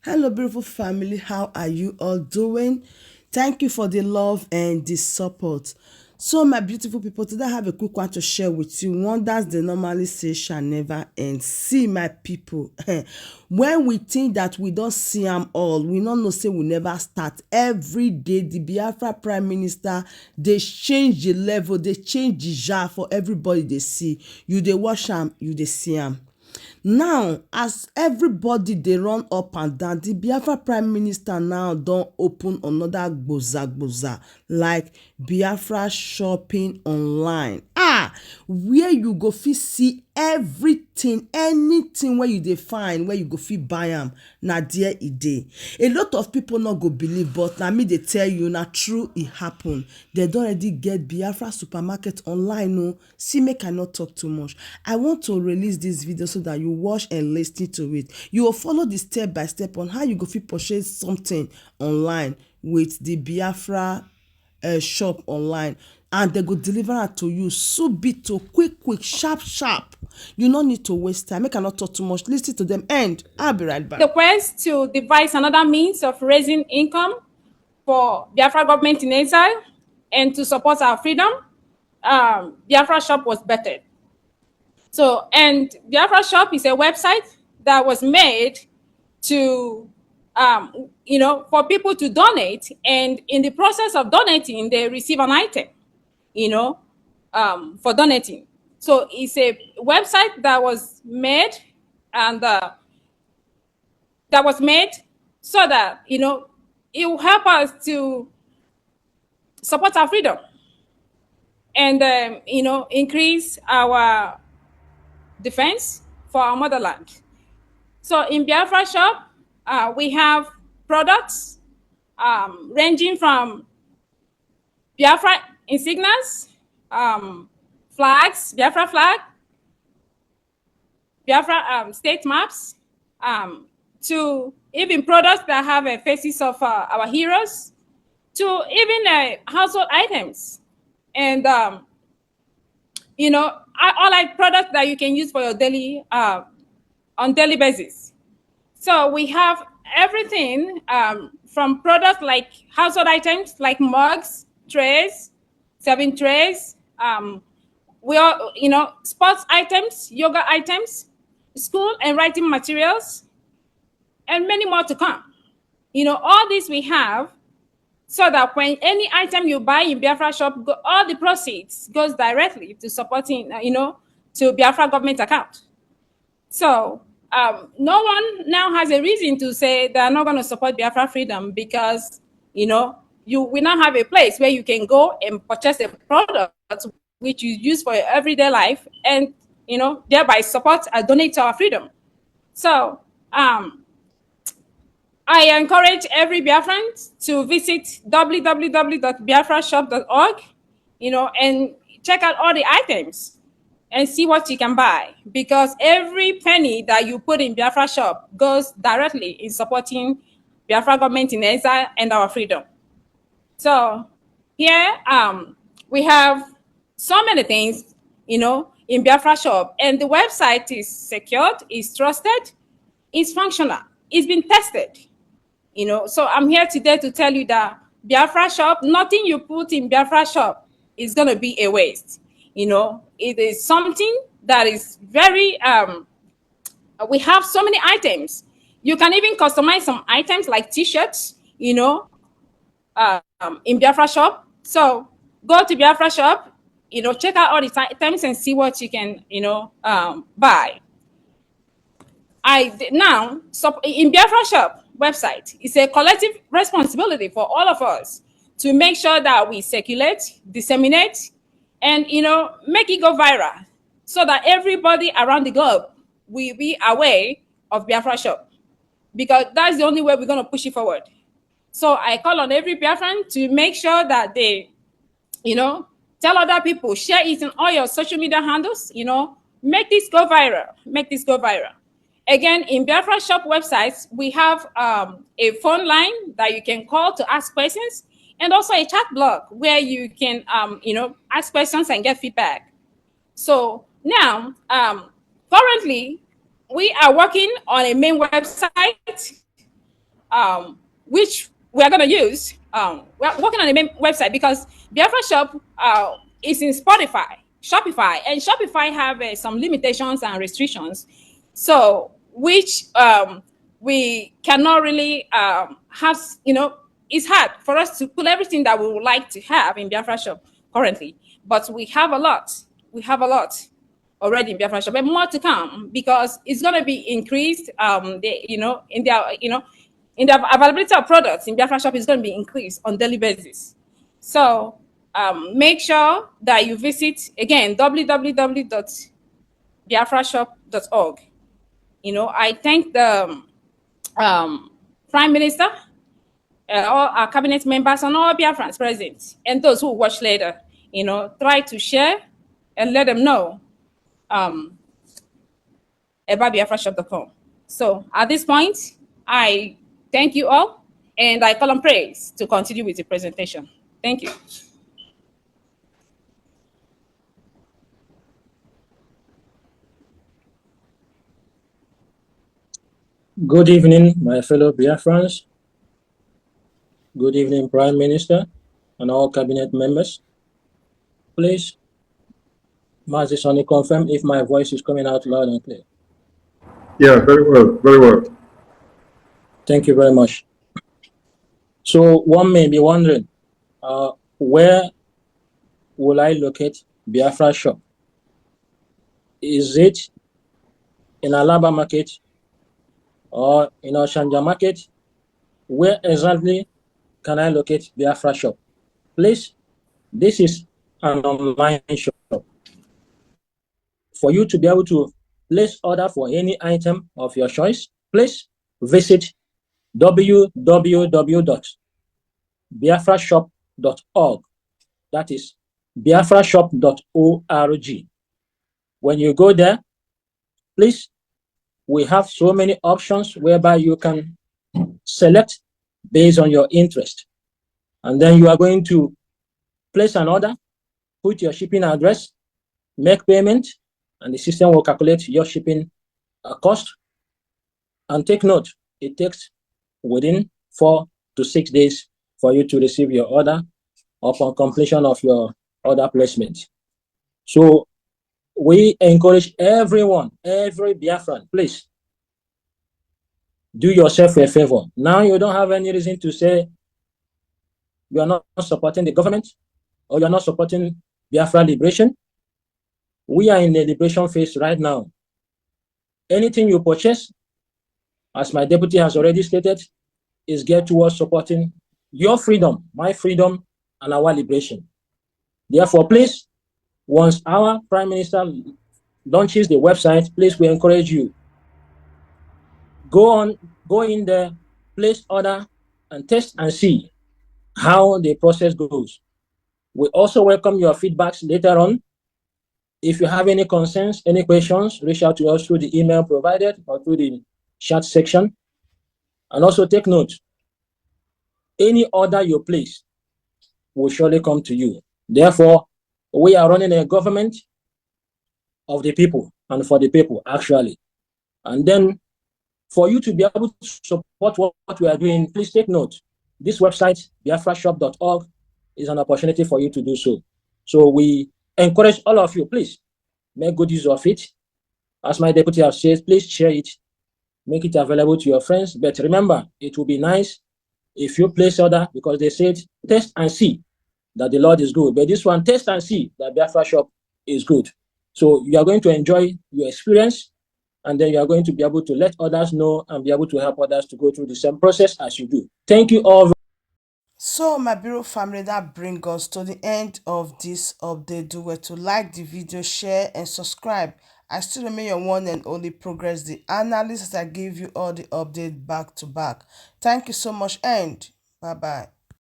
Hello, beautiful family. How are you all doing? Thank you for the love and the support. So, my beautiful people, today I have a quick one to share with you. Wonders they normally say shall never end. See, my people, when we think that we don't see them all, we don't know say we never start. Every day, the Biafra Prime Minister, they change the level, they change the jar for everybody they see. You they watch them, you they see them. Now, as everybody dey run up and down, the Biafra Prime Minister now don open another gboza like Biafra shopping online. Where you go fit see everything, anything wey you dey find, where you go fit buy am, na there e dey. A lot of people no go believe, but na me dey tell you, na true e happen. Dem don already get Biafra supermarket online o. See, make I no talk too much. I want to release this video so that you watch and lis ten to it. You will follow the step by step on how you go fit purchase something online with the Biafra shop online, and they go deliver am to you subito, quick, sharp. You no need to waste time. Make I not talk too much. Lis ten to them, and I'll be right back. The quest to devise another means of raising income for Biafra government in exile and to support our freedom, Biafra Shop was bettered. So, and Biafra Shop is a website that was made to, for people to donate, and in the process of donating, they receive an item, for donating. So it's a website that was made and so that it will help us to support our freedom and increase our defense for our motherland. So in Biafra Shop, we have products ranging from Biafra insignias, flags, Biafra flag, Biafra state maps, to even products that have faces of our heroes, to even household items, and all like products that you can use for your daily on daily basis. So we have everything from products like household items like mugs, trays, serving trays. We are sports items, yoga items, school and writing materials, and many more to come. All this we have, so that when any item you buy in Biafra Shop, all the proceeds goes directly to supporting, to Biafra government account. So no one now has a reason to say they are not going to support Biafra freedom, because, we now have a place where you can go and purchase a product which you use for your everyday life, and, thereby support and donate to our freedom. So I encourage every Biafran to visit www.biafrashop.org, and check out all the items and see what you can buy, because every penny that you put in Biafra Shop goes directly in supporting Biafra government in exile and our freedom. So here we have so many things, in Biafra Shop, and the website is secured, is trusted, is functional, it's been tested. So I'm here today to tell you that Biafra Shop, nothing you put in Biafra Shop is going to be a waste. It is something that is very, we have so many items. You can even customize some items like t-shirts, in Biafra Shop. So go to Biafra Shop, check out all the items and see what you can, buy. So in Biafra Shop website, it's a collective responsibility for all of us to make sure that we circulate, disseminate, and make it go viral, so that everybody around the globe will be aware of Biafra Shop, because that's the only way we're going to push it forward. So I call on every Biafran to make sure that they, tell other people, share it in all your social media handles, make this go viral, Again, in Biafra Shop websites, we have a phone line that you can call to ask questions, and also a chat blog where you can, ask questions and get feedback. So now, currently, we are working on a main website which we are going to use. We're working on the main website because Biafra Shop is in Spotify, Shopify, and Shopify have some limitations and restrictions. So, which we cannot really have, it's hard for us to put everything that we would like to have in Biafra Shop currently. But we have a lot. We have a lot already in Biafra Shop, but more to come because it's going to be increased. In the availability of products in Biafra Shop is going to be increased on daily basis. So make sure that you visit again www.biafrashop.org. I thank the Prime Minister, all our cabinet members, and all Biafrans present, and those who watch later. Try to share and let them know about biafrashop.com. So at this point, I thank you all, and I call on praise to continue with the presentation. Thank you. Good evening, my fellow Biafrans. Good evening, Prime Minister and all cabinet members. Please, Master Sonny, confirm if my voice is coming out loud and clear. Yeah, very well, very well. Thank you very much. So one may be wondering, where will I locate Biafra Shop? Is it in Alaba Market or in Oshanja Market? Where exactly can I locate Biafra Shop? Please, this is an online shop. For you to be able to place order for any item of your choice, please visit www.biafrashop.org. That is biafrashop.org. When you go there, please, we have so many options whereby you can select based on your interest. And then you are going to place an order, put your shipping address, make payment, and the system will calculate your shipping cost. And take note, it takes within 4 to 6 days for you to receive your order upon completion of your order placement. So we encourage everyone, every Biafran, please do yourself a favor. Now you don't have any reason to say you are not supporting the government or you are not supporting Biafra liberation. We are in the liberation phase right now. Anything you purchase, as my deputy has already stated, is geared towards supporting your freedom, my freedom, and our liberation. Therefore, please, once our Prime Minister launches the website, please, we encourage you, go in there, place order, and test and see how the process goes. We also welcome your feedbacks later on. If you have any concerns, any questions, reach out to us through the email provided or through the chat section. And also take note, any order you place will surely come to you. Therefore, we are running a government of the people and for the people, actually. And then for you to be able to support what we are doing, please take note. This website, biafrashop.org, is an opportunity for you to do so. So we encourage all of you, please, make good use of it. As my deputy has said, please share it, make it available to your friends. But remember, it will be nice if you place order, because they said, test and see that the Lord is good. But this one, test and see that Biafra Shop is good. So you are going to enjoy your experience, and then you are going to be able to let others know and be able to help others to go through the same process as you do. Thank you all. So my Bureau family, that brings us to the end of this update. Do well to like the video, share and subscribe. I still remain your one and only Progress the analyst, as I give you all the update back to back. Thank you so much and bye bye.